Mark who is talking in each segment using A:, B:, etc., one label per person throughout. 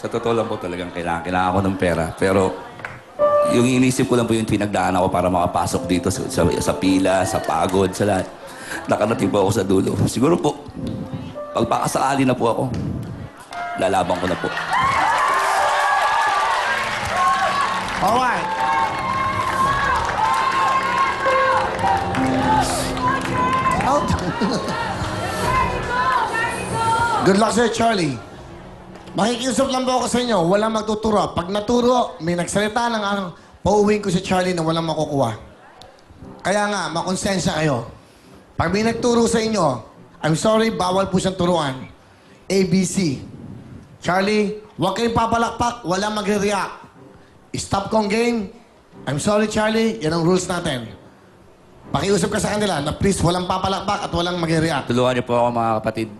A: Sa totoo lang po talagang kailangan ko ng pera. Pero yung inisip ko lang po yung pinagdaan ako para makapasok dito sa pila, sa pagod, sa lahat. Nakarating po ako sa dulo. Siguro po, pagpakasakali na po ako, lalaban ko na po.
B: Alright. Out. Good luck sir, Charlie. Makikiusap lang po ako sa inyo, walang magtuturo. Pag naturo, may nagsalita ng pauwiin ko si Charlie na walang makukuha. Kaya nga, makonsensya kayo. Pag may nagturo sa inyo, I'm sorry, bawal po siyang turuan. ABC. Charlie, huwag kayong papalakpak, walang magre-react. Stop kong game. I'm sorry, Charlie, yan ang rules natin. Pakiusap ka sa kanila na please, walang papalakpak at walang magre-react.
A: Tulungan niyo po ako mga kapatid.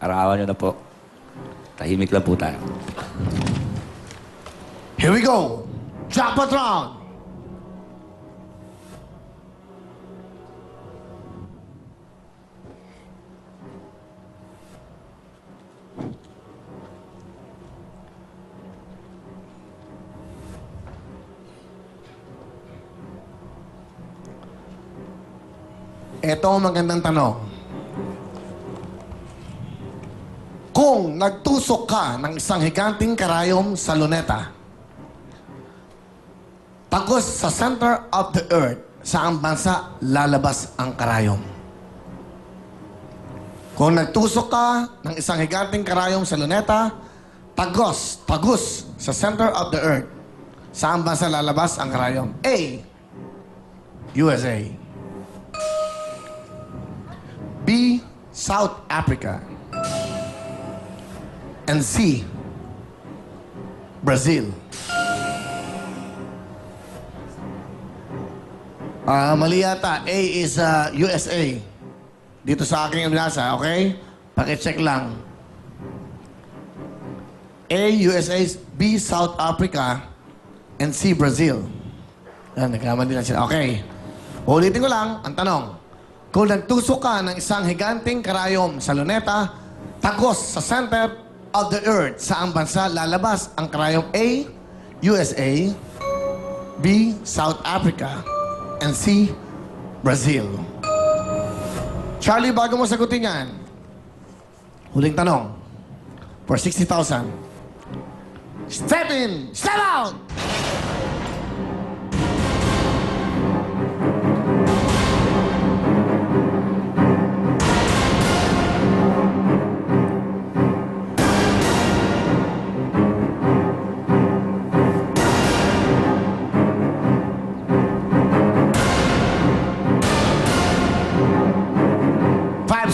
A: Arawan niyo na po. Tahimik lang po tayo.
B: Here we go. Jackpot round. Ito ang magandang tanong. Kung nagtusok ka ng isang higanting karayom sa luneta, tagos sa center of the earth, saang bansa lalabas ang karayom? Kung nagtusok ka ng isang higanting karayom sa luneta, tagos sa center of the earth, saang bansa lalabas ang karayom? A. USA. B. South Africa. And C. Brazil. Mali yata. A is USA. Dito sa aking nasa, okay? Pakicheck lang. A, USA, B, South Africa, and C, Brazil. Yan, nagkamali na sila. Okay. Ulitin ko lang, ang tanong. Kung nagtusok ka ng isang higanting karayom sa luneta, tagos sa center of the earth, saang bansa lalabas ang karayom? A, USA, B, South Africa, and C, Brazil. Charlie, bago mo sagutin yan, huling tanong, for 60,000. Step in! Step out!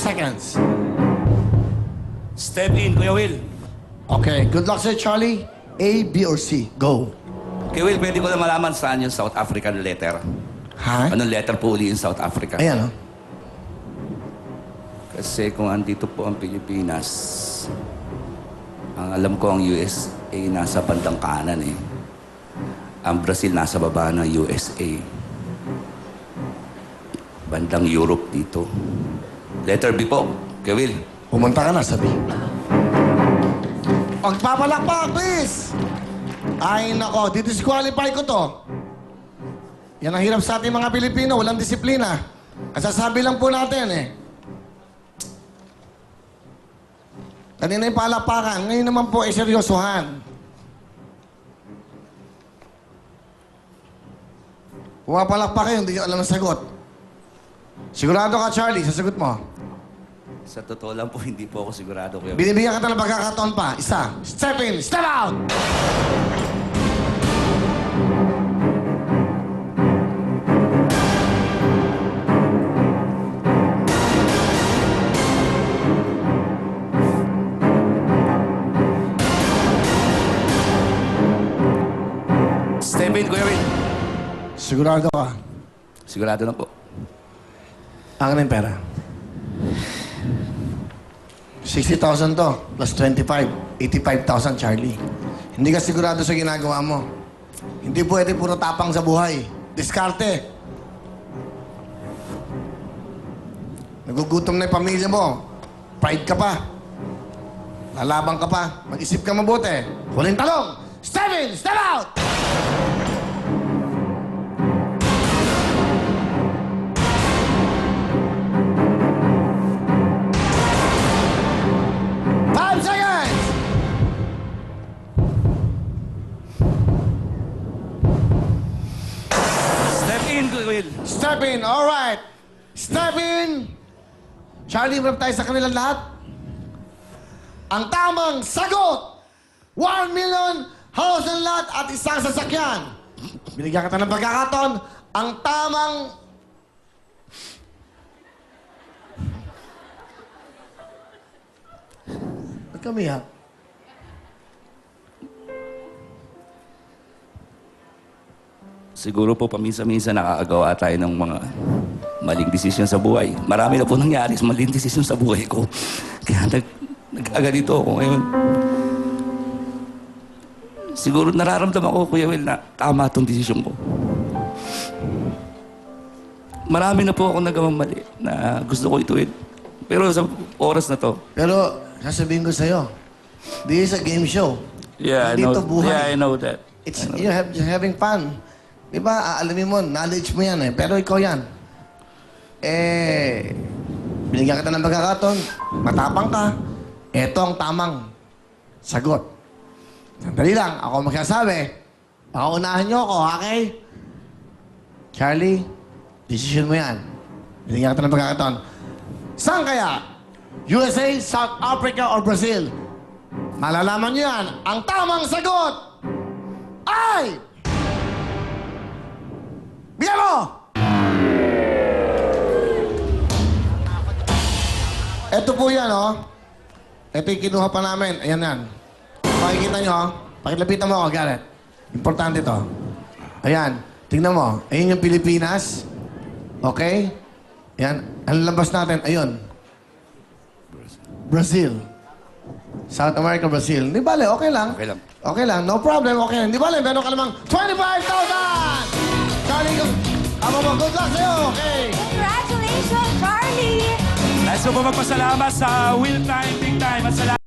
B: Seconds.
A: Step in, Kuya Will.
B: Okay, good luck sir, Charlie. A, B, or C? Go.
A: Kuya Will, pwede ko na malaman saan yung South African letter.
B: Ha?
A: Anong letter po uli yung South Africa?
B: Ayan, oh.
A: Kasi kung andito po ang Pilipinas, ang alam ko ang USA nasa bandang kanan eh. Ang Brazil nasa baba ng USA. Bandang Europe dito. Letter B po, Kuya Will.
B: Pumunta ka na, sabi. Pagpapalakpak, please! Ay, nako, didisqualify ko to. Yan ang hirap sa ating mga Pilipino, walang disiplina. Kasasabi lang po natin eh. Kanina yung palakpakan, ngayon naman po ay seryosohan. Pumapalakpak kayo, hindi nyo alam ang sagot. Sigurado ka, Charlie, sa sagot mo.
A: Sa totoo lang po, hindi po ako sigurado, Kuya Will.
B: Binibigyan ka ng pagkakataon pa. Isa. Step in. Step out!
A: Step in, Kuya Will.
B: Sigurado ka.
A: Sigurado na po.
B: Ang na yung pera. 60,000 to, plus 25. 85,000, Charlie. Hindi ka sigurado sa ginagawa mo. Hindi pwede puro tapang sa buhay. Diskarte. Nagugutom na yung pamilya mo. Pride ka pa. Lalaban ka pa. Mag-isip ka mabuti. Huling talong. Step in! Step out! Five seconds!
A: Step in, Will.
B: Step in. All right. Step in. Charlie, marap tayo sa kanilang lahat. Ang tamang sagot, 1 million, house and lot at isang sasakyan. Binigyan kita ng pagkakataon. Ang tamang... Ba't kami, ha?
A: Siguro po paminsan-minsan nakakagawa tayo ng mga maling desisyon sa buhay. Marami na po nangyari sa maling desisyon sa buhay ko. Kaya nag-aganito ako ngayon. Siguro nararamdaman ko, Kuya Will, na tama itong desisyon ko. Marami na po ako nagawang mali na gusto ko ituwid. Pero sa oras na to,
B: Pero, sasabihin ko sa'yo, this is a game show.
A: yeah, I
B: Hindi
A: know,
B: to buhay.
A: yeah, I know that.
B: It's, you're just having fun. Di ba, aalamin mo, knowledge mo yan eh. Pero ikaw yan. Binigyan kita ng pagkakataon, matapang ka, eto ang tamang sagot. Sandali lang, ako magsasabi. Pakaunahan niyo ako, okay? Charlie, decision mo yan. Binigyan kita ng pagkakataon. Saan kaya? USA, South Africa, or Brazil? Malalaman niyo yan. Ang tamang sagot ay... Bigyan mo! Ito po yan, oh. Ito yung kinuha pa namin. Ayan yan. Makikita nyo, oh. Pakilapitan mo ako, Garrett. Importante to. Ayan. Tingnan mo. Ayun yung Pilipinas. Okay? Ayan. Ang labas natin, ayun. Brazil. South America, Brazil. Hindi bale, okay lang.
A: Okay lang.
B: Okay lang. No problem, okay lang. Hindi bale, meron ka namang 25,000! Charlie, good luck sa'yo, okay?
C: Congratulations, Charlie!
D: Nais ko po magpasalamat sa Will Time, Big Time at sa